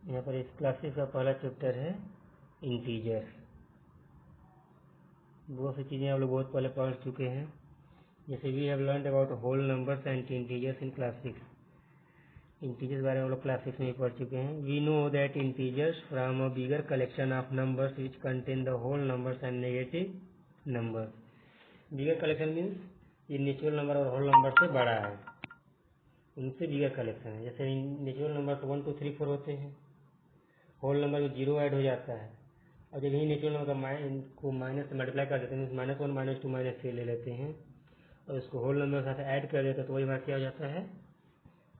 यहाँ पर इस क्लासेस का पहला चैप्टर है इंटीजर। बहुत सी चीज़ें आप लोग बहुत पहले पढ़ चुके हैं, जैसे we have learned about whole numbers and integers in class 6। इंटीजर्स बारे में हम लोग क्लास 6 में ही पढ़ चुके हैं। We know that integers from a bigger collection of numbers which contain the whole numbers and negative numbers. Bigger collection means ये नेचुरल नंबर और होल नंबर से बड़ा है, उनसे बिगर कलेक्शन है। जैसे नेचुरल नंबर तो 1 2 3 4 होते हैं, होल नंबर में 0 ऐड हो जाता है, और जब यही नेचुरल नंबर का को माइनस से मल्टीप्लाई कर देते हैं, -1 -2 -3 ले लेते हैं और उसको होल नंबर के साथ ऐड कर देते हैं, तो वही बात क्या हो जाता है,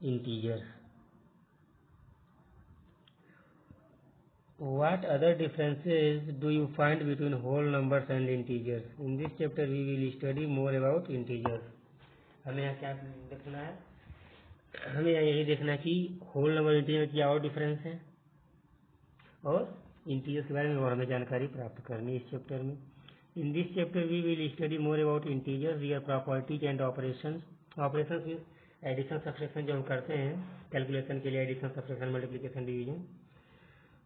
integer. What other differences do you find between whole numbers and integers? In this chapter we will study more about integers. हमें यहाँ क्या देखना है, हमें यहाँ यही देखना है कि होल नंबर इंटीजर में क्या और डिफरेंस है और इंटीजर्स के बारे में और हमें जानकारी प्राप्त करनी है इस चैप्टर में। In this chapter we will study more about integers, their properties and operations. Operations means addition subtraction जो हम करते हैं कैलकुलेशन के लिए, एडिशन सब्ट्रैक्शन मल्टीप्लिकेशन डिवीजन,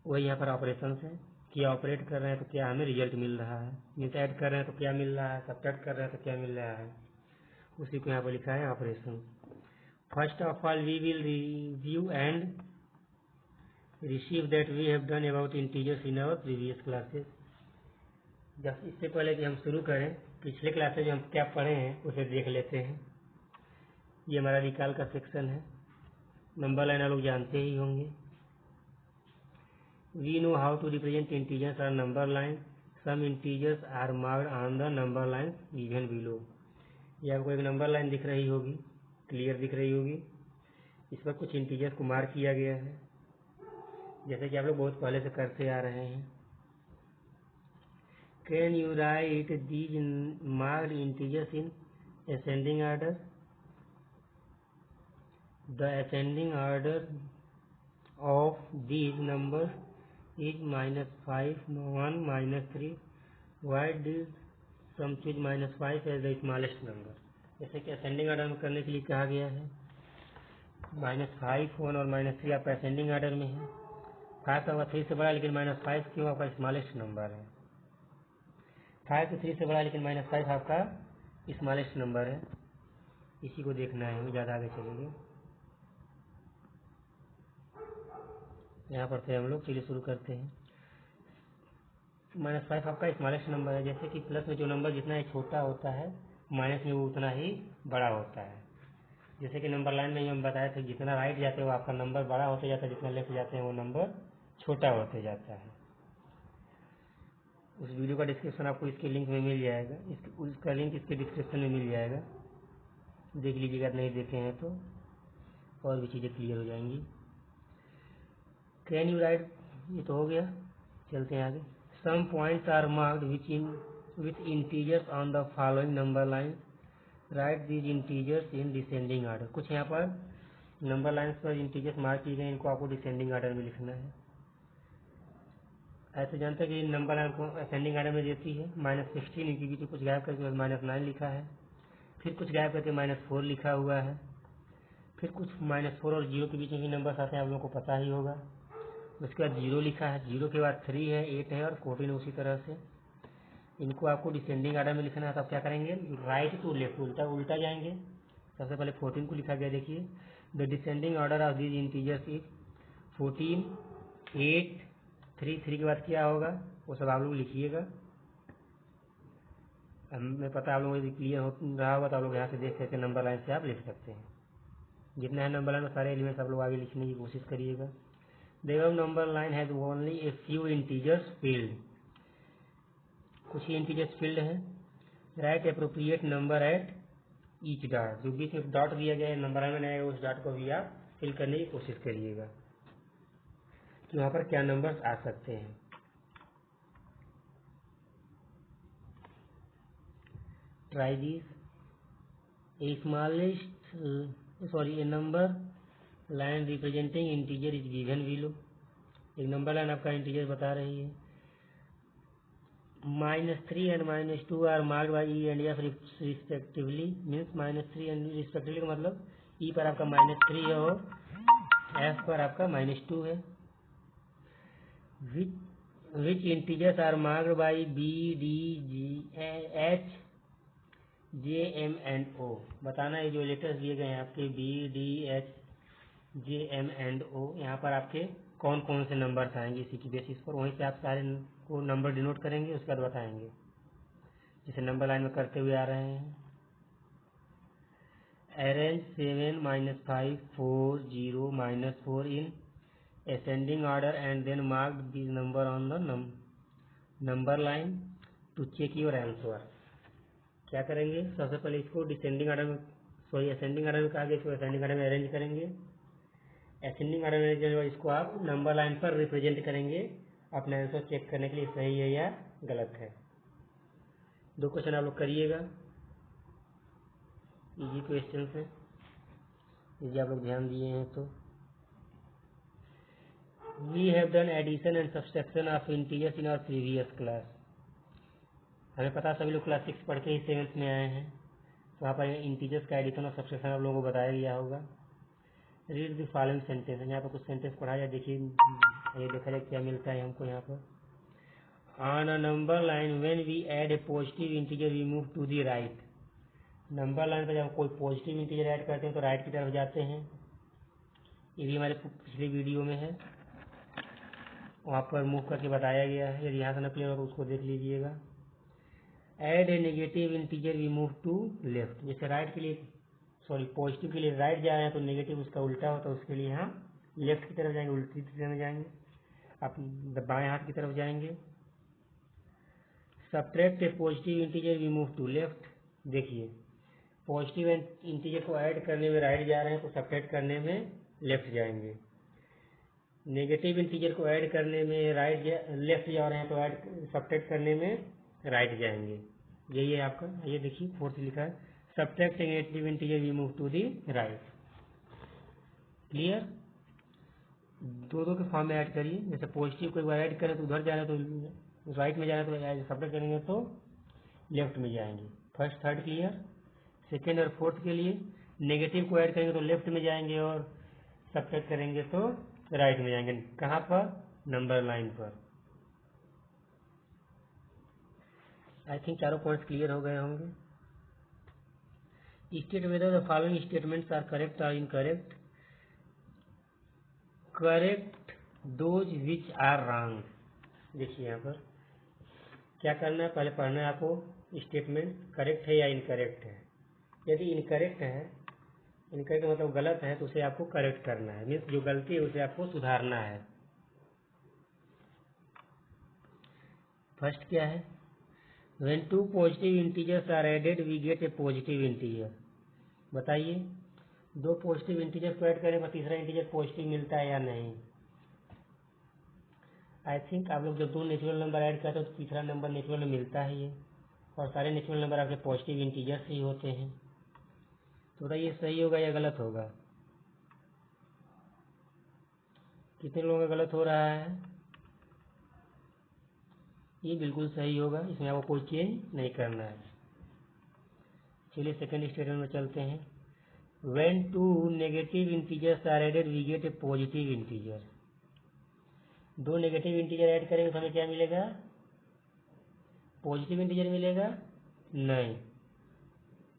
वही यहाँ पर ऑपरेशंस है कि ऑपरेट कर रहे हैं तो क्या हमें रिजल्ट मिल रहा है, मीन्स ऐड कर रहे हैं तो क्या मिल रहा है, सब्ट्रैक्ट कर रहे हैं तो क्या मिल रहा है, उसी को यहाँ पर लिखा है operation. First of all we will review and receive that we have done about integers in our previous classes. जब इससे पहले कि हम शुरू करें, पिछले क्लासेस जो हम क्या पढ़े हैं उसे देख लेते हैं। ये हमारा रिकॉल का सेक्शन है। नंबर लाइन आप लोग जानते ही होंगे। We know how to represent integers on number line. Some integers are marked on the number line given below. ये आपको एक नंबर लाइन दिख रही होगी, क्लियर दिख रही होगी। इस पर कुछ इंटीजर्स को मार्क किया गया है, जैसे कि आप लोग बहुत पहले से करते आ रहे हैं। Can you write these marked integers in ascending order? The ascending order of these numbers is -5, 1, -3. Why did some choose -5 as the smallest number? जैसे कि असेंडिंग ऑर्डर में करने के लिए कहा गया है। -5, 1 और -3 आपका असेंडिंग ऑर्डर में है। 5 आपका 3 से बड़ा, लेकिन -5 क्यों आपका स्मॉलेस्ट नंबर है। 5 तो 3 से बड़ा, लेकिन -5 आपका स्मॉलेस्ट नंबर है। इसी को देखना है, हम ज़्यादा आगे चलेंगे। यहाँ पर से हम लोग चलिए शुरू करते हैं। -5 आपका स्मॉलेस्ट नंबर है। जैसे कि प्लस में जो नंबर जितना ही छोटा होता है, माइनस में वो उतना ही बड़ा होता है। जैसे कि नंबर लाइन में ही हम बताए थे, जितना राइट जाते हैं वो आपका नंबर बड़ा होते जाता है, जितना लेफ्ट जाते हैं वो नंबर छोटा होते जाता है। उस वीडियो का डिस्क्रिप्शन आपको इसके लिंक में मिल जाएगा, उसका लिंक इसके डिस्क्रिप्शन में मिल जाएगा, देख लीजिएगा। नहीं देखे हैं तो और भी चीज़ें क्लियर हो जाएंगी। कैन यू राइट, ये तो हो गया, चलते हैं आगे। Some points are marked with integers on the following number line. Right these integers in descending order. कुछ यहाँ पर नंबर लाइन पर इंटीजर्स मार्क किए गए, इनको आपको डिसेंडिंग ऑर्डर में लिखना है। ऐसे जानते हैं कि नंबर लाइन को असेंडिंग ऑर्डर में देती है। -16 इनके बीच कुछ गायब करके -9 लिखा है, फिर कुछ गायब करके -4 लिखा हुआ है, फिर कुछ -4 और 0 के बीच में भी नंबर आते हैं, आप लोगों को पता ही होगा। उसके बाद 0 लिखा है, 0 के बाद 3 है, 8 है और 14 उसी तरह से। इनको आपको डिसेंडिंग ऑर्डर में लिखना है। तो आप क्या करेंगे, राइट टू लेफ्ट, उल्टा जाएंगे। सबसे पहले 14 को लिखा गया, देखिए the descending order of these integers is 14, 8, 3 के बाद क्या होगा वो सब आप लोग लिखिएगा। हमें पता आप लोगों को क्लियर हो रहा होगा तो आप लोग यहाँ से देख सकते हैं, नंबर लाइन से आप लिख सकते हैं। जितना है नंबर लाइन में सारे एलिमेंट्स आप लोग आगे लिखने की कोशिश करिएगा। The above number line has only a few integers filled. कुछ ही इंटीजर्स फील्ड है। Right appropriate number at each dot. जो बीच में डॉट दिया गया है नंबर लाइन में, उस डॉट को भी आप फिल करने की कोशिश करिएगा कि वहाँ पर क्या नंबर्स आ सकते हैं। Try this. A number line representing integer is given below. एक नंबर लाइन आपका इंटीजर बता रही है। -3 and -2 are marked by E and F respectively. Means -3 and respectively का मतलब ई पर आपका -3 है और एफ पर आपका -2 है। Which integers are marked by B D G H J M and O. बताना है जो लेटर्स दिए गए हैं आपके B D H J M and O, यहाँ पर आपके कौन कौन से नंबर्स आएंगे इसी की बेसिस पर, वहीं से आप सारे को नंबर डिनोट करेंगे, उसके बाद बताएंगे जैसे नंबर लाइन में करते हुए आ रहे हैं। Arrange 7 -5 4 0 -4 in ascending order and then mark these number on the number line to check your answer। क्या करेंगे, सबसे पहले इसको डिसेंडिंग ऑर्डर में, सॉरी असेंडिंग ऑर्डर में कहा गया, इसको असेंडिंग ऑर्डर में अरेंज करेंगे। असेंडिंग ऑर्डर में अरेंज इसको आप नंबर लाइन पर रिप्रेजेंट करेंगे अपना आंसर चेक करने के लिए सही है या गलत है। 2 क्वेश्चन आप लोग करिएगा, इजी क्वेश्चन है, यदि आप लोग ध्यान दिए हैं तो। We have done addition and subtraction of integers in our previous class। हमें पता सभी लोग क्लास 6 पढ़ के ही 7th में आए हैं, तो वहाँ पर इंटीजर्स का एडिशन और सब्सट्रैक्शन आप लोगों को बताया गया होगा। रीड द फॉलोइंग सेंटेंस, यहाँ पर कुछ सेंटेंस पढ़ा जाए, देखिए ये देखा जाए क्या मिलता है हमको यहाँ पर। On a number line when we add a positive integer we move to the right. Number line पर जब कोई पॉजिटिव इंटीजर ऐड करते हैं तो राइट की तरफ जाते हैं, ये भी हमारे पिछले वीडियो में है, वहाँ पर मूव करके बताया गया है। यदि यहाँ से न क्लियर हो तो उसको देख लीजिएगा। Add a negative integer we move to left, जैसे राइट के लिए, सॉरी पॉजिटिव के लिए राइट जा रहे हैं तो नेगेटिव उसका उल्टा होता है, उसके लिए हम लेफ्ट की तरफ जाएंगे, उल्टी दिशा में जाएंगे, आप बाएं हाथ की तरफ जाएंगे। Subtract a positive integer we move to left, देखिए पॉजिटिव इंटीजर को ऐड करने में राइट जा रहे हैं तो सब्ट्रैक्ट करने में लेफ्ट जाएंगे। नेगेटिव इंटीजर को ऐड करने में लेफ्ट जा रहे हैं तो ऐड सब्ट्रैक्ट करने में राइट जाएंगे। यही है आपका, ये देखिए 4th लिखा है, subtract negative integer we move to the right. Clear, 2 के फॉर्म में ऐड करिए, जैसे पॉजिटिव को एक बार ऐड करें तो उधर जा रहे हैं तो राइट में जा रहे हैं, तो सब्ट्रैक्ट करेंगे तो लेफ्ट में जाएंगे। First 3rd clear. 2nd और 4th के लिए नेगेटिव को ऐड करेंगे तो लेफ्ट में जाएंगे और सब्ट्रैक्ट करेंगे तो राइट में जाएंगे। कहाँ पर, नंबर लाइन पर। आई थिंक चारों पॉइंट्स क्लियर हो गए होंगे। State whether the following statements are correct और incorrect. Correct those which are wrong, देखिए यहाँ पर क्या करना है, पहले पढ़ना है आपको स्टेटमेंट करेक्ट है या इनकरेक्ट है। यदि इनकरेक्ट है, इनकरेक्ट मतलब गलत है, तो उसे आपको करेक्ट करना है, मीन्स जो गलती है उसे आपको सुधारना है। फर्स्ट क्या है, when 2 positive integers are added we get a positive integer. बताइए 2 पॉजिटिव इंटीजर्स को ऐड करें तो तीसरा इंटीजर पॉजिटिव मिलता है या नहीं। आई थिंक आप लोग जब 2 नेचुरल नंबर ऐड करते हो तो तीसरा नंबर नेचुरल में मिलता ही है, और सारे नेचुरल नंबर आपके पॉजिटिव इंटीजर्स ही होते हैं। तो बताइए सही होगा या गलत होगा, कितने लोगों का गलत हो रहा है। ये बिल्कुल सही होगा, इसमें आपको कोई चेंज नहीं करना है। चलिए सेकंड स्टेटमेंट में चलते हैं। When 2 negative integers are added we get a positive integer. 2 negative integer add करेंगे तो हमें क्या मिलेगा, पॉजिटिव इंटीजर मिलेगा नहीं,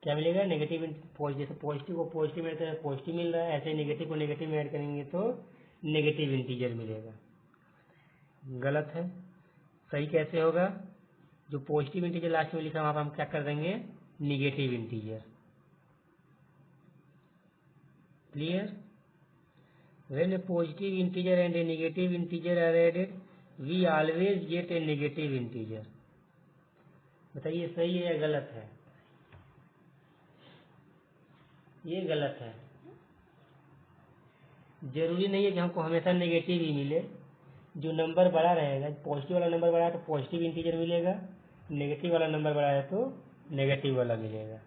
क्या मिलेगा, नेगेटिव। जैसे पॉजिटिव को पॉजिटिव में ऐड पॉजिटिव मिल रहा है, ऐसे नेगेटिव को नेगेटिव में ऐड करेंगे तो नेगेटिव इंटीजर मिलेगा। गलत है, सही कैसे होगा, जो पॉजिटिव इंटीजर लास्ट में लिखा वहां पर हम क्या कर देंगे, negative integer. Clear, when a positive integer and a negative integer are added we always get a negative integer. बताइए सही है या गलत है, ये गलत है। जरूरी नहीं है कि हमको हमेशा नेगेटिव ही मिले, जो नंबर बड़ा रहेगा, पॉजिटिव वाला नंबर बड़ा है तो पॉजिटिव इंटीजर मिलेगा, नेगेटिव वाला नंबर बड़ा है तो नेगेटिव वाला मिलेगा।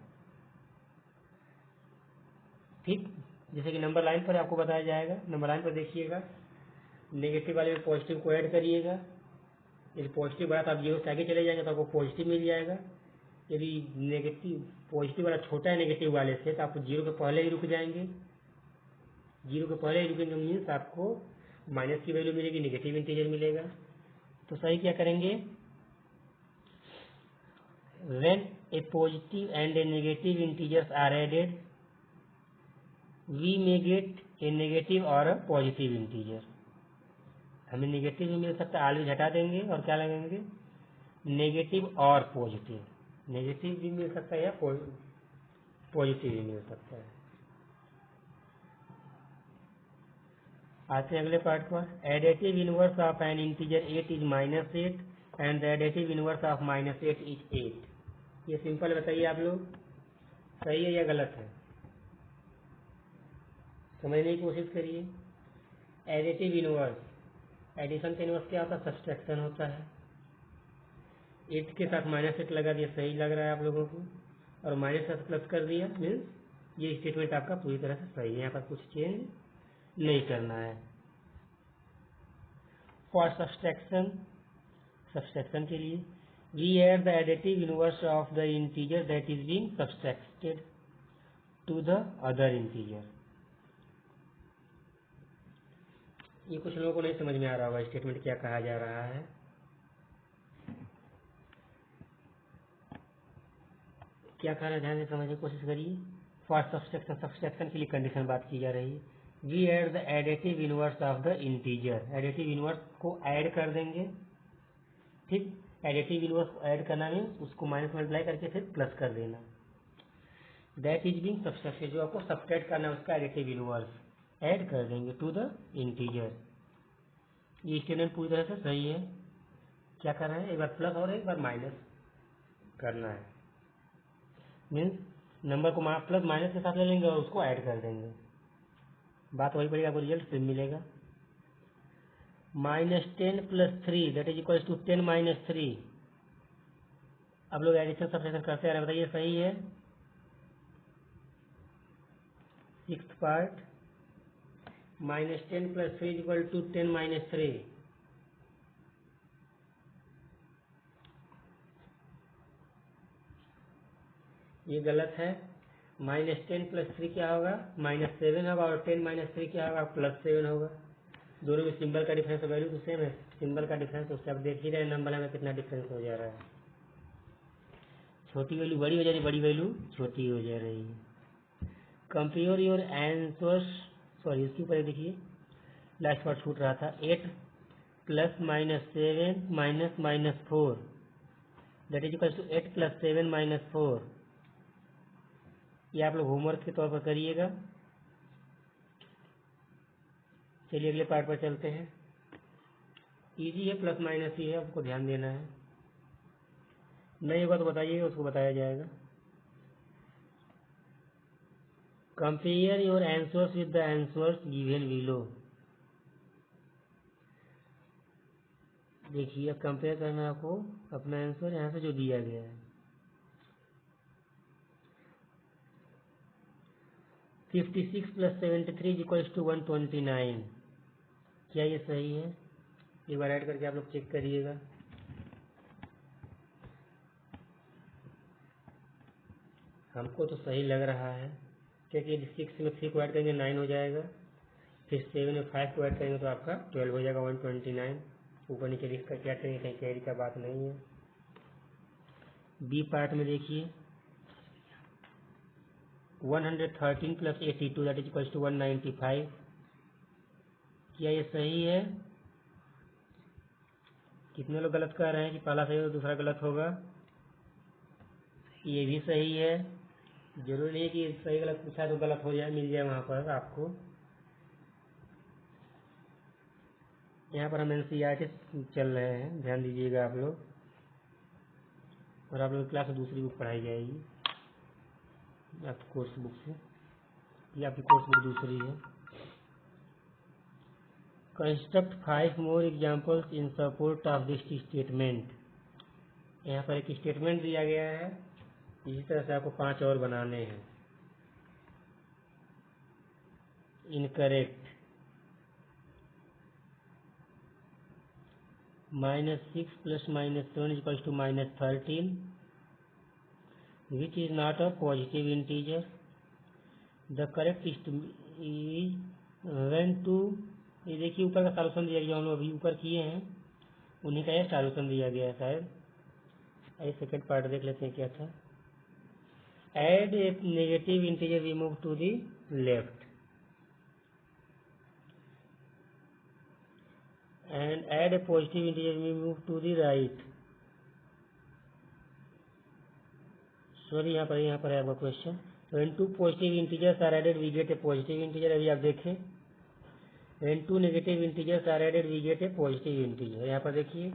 ठीक, जैसे कि नंबर लाइन पर आपको बताया जाएगा, नंबर लाइन पर देखिएगा, नेगेटिव वाले में पॉजिटिव को ऐड करिएगा, यदि पॉजिटिव बड़ा तो आप जीरो से आगे चले जाएंगे तो आपको पॉजिटिव मिल जाएगा। यदि नेगेटिव पॉजिटिव वाला छोटा है नेगेटिव वाले से तो आप जीरो के पहले ही रुक जाएंगे, जीरो के पहले ही रुकेंगे मीन्स आपको माइनस की वैल्यू मिलेगी, नेगेटिव इंटीजर मिलेगा। तो सही क्या करेंगे, when a positive and a negative integers are added we may get a negative or a positive integer। हमें नेगेटिव भी मिल सकता है, आलू हटा देंगे और क्या लगेंगे, नेगेटिव और पॉजिटिव, नेगेटिव भी मिल सकता है या पॉजिटिव भी मिल सकता है। आते हैं अगले पार्ट पर, additive inverse of N integer 8 is -8 and the additive inverse of -8 is 8। ये सिंपल बताइए आप लोग, सही है या गलत है, समझने की कोशिश करिए। एडिटिव इनवर्स, एडिशन का इनवर्स क्या होता है, सब्सट्रैक्शन होता है। 8 के साथ -8 लगा दिया, सही लग रहा है आप लोगों को, और -8 प्लस कर दिया, मीन्स ये स्टेटमेंट आपका पूरी तरह से सही है, यहाँ पर कुछ चेंज नहीं करना है। फॉर सब्सट्रैक्शन, सब्सट्रैक्शन के लिए we add the additive inverse of the integer that is being subtracted to the other integer. ये कुछ लोगों को नहीं समझ में आ रहा होगा स्टेटमेंट क्या कहा जा रहा है। क्या कहा, ध्यान से समझने की कोशिश करिए। फॉर सब्सट्रैक्शन, सब्सट्रैक्शन के लिए कंडीशन बात की जा रही है। We add the additive inverse of the integer, additive inverse को ऐड कर देंगे, ठीक। एडिटिव इनवर्स को ऐड करना में उसको माइनस मल्टीप्लाई करके फिर प्लस कर देना। दैट इज बीइंग सब्सट्रैक्टेड, जो आपको सब्सट्रैक्ट करना है उसका एडिटिव इनवर्स ऐड कर देंगे टू द इंटीजर। ये स्टेटमेंट पूरी तरह से सही है। क्या कर रहे हैं, एक बार प्लस और एक बार माइनस करना है, मीन्स नंबर को प्लस माइनस के साथ ले लेंगे और उसको ऐड कर देंगे, बात वही पड़ेगी, आपको रिजल्ट सेम मिलेगा। -10 + 3 दैट इज इक्वल टू 10 - 3। अब लोग एडिशन सब्सट्रैक्शन करते आ रहे हैं, बताइए सही है। 6th part, -10 + 3 equal to 10 - 3। ये गलत है। -10 + 3 क्या होगा, -7 होगा, और 10 - 3 क्या होगा, +7 होगा। दोनों में सिंबल का डिफरेंस, वैल्यू तो सेम है, सिंबल का डिफरेंस, उससे आप देख ही रहे हैं नंबर में कितना डिफरेंस हो जा रहा है। छोटी वैल्यू बड़ी हो जा रही है, बड़ी वैल्यू छोटी हो जा रही है। कंपेयर योर आंसर्स, सॉरी इसके ऊपर देखिए लास्ट पार्ट छूट रहा था। 8 + -7 - -4 दैट इज इक्वल टू 8 + 7 - 4। ये आप लोग होमवर्क के तौर पर करिएगा। चलिए अगले पार्ट पर चलते हैं। इजी है, प्लस माइनस ही है, आपको ध्यान देना है। नहीं होगा तो बताइएगा, उसको बताया जाएगा। Compare your answers with the answers given below. देखिए अब कंपेयर करना है आपको अपना आंसर यहाँ से जो दिया गया है। 56 + 73 = 129। क्या ये सही है, एक बार ऐड करके आप लोग चेक करिएगा। हमको तो सही लग रहा है, क्योंकि 6 में 3 को ऐड करेंगे 9 हो जाएगा, फिर 7 में 5 को ऐड करेंगे तो आपका 12 हो जाएगा, 129। ऊपर नीचे लिख कर क्या करेंगे, कहीं कैरी का बात नहीं है। बी पार्ट में देखिए 113 + 82 दैट इज इक्वल टू 195। क्या ये सही है, कितने लोग गलत कर रहे हैं कि पहला सही हो दूसरा गलत होगा। ये भी सही है, जरूरी नहीं कि सही गलत पूछा तो गलत हो जाए, मिल जाए वहाँ पर आपको। यहाँ पर हम NCERT चल रहे हैं, ध्यान दीजिएगा आप लोग, और आप लोग क्लास में दूसरी बुक पढ़ाई जाएगी आपकी कोर्स बुक से, ये आपकी कोर्स बुक दूसरी है। Construct 5 more examples in support of this statement. यहाँ पर एक स्टेटमेंट दिया गया है, इसी तरह से आपको 5 और बनाने हैं। Incorrect, -6 + -7 = -13 which is not a positive integer. The correct is when to ये देखिए ऊपर का सॉल्यूशन दिया गया, हम लोग अभी ऊपर किए हैं, उन्हीं का ये सॉल्यूशन दिया गया है शायद। आइए सेकेंड पार्ट देख लेते हैं क्या था। Add a negative integer we move to the left and add a positive integer we move to the right. Sorry यहाँ पर है आपका question. When two positive integers are added we get a positive integer. अभी आप देखें, when two negative integers are added we get a positive integer. यहाँ पर देखिए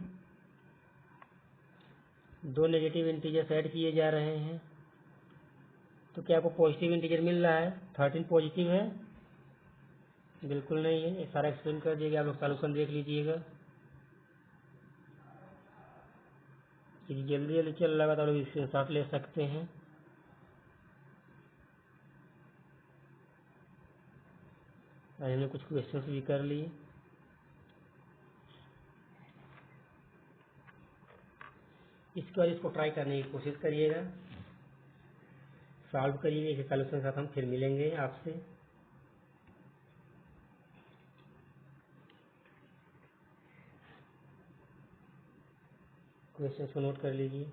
दो नेगेटिव इंटीजर्स ऐड किए जा रहे हैं, तो क्या आपको पॉजिटिव इंटीजर मिल रहा है? 13 पॉजिटिव है? बिल्कुल नहीं है। ये सारा एक्सप्लेन कर दिएगा, आप लोग सॉल्यूशन देख लीजिएगा। यदि जल्दी जल्दी चल रहा है तो लोग स्क्रीनशॉट ले सकते हैं। और हमने कुछ क्वेश्चंस भी कर लिए। इसके बाद इसको ट्राई करने की कोशिश करिएगा, सॉल्व करिएगा। इस सॉल्यूशन के साथ हम फिर मिलेंगे आपसे। क्वेश्चन को नोट कर लीजिए।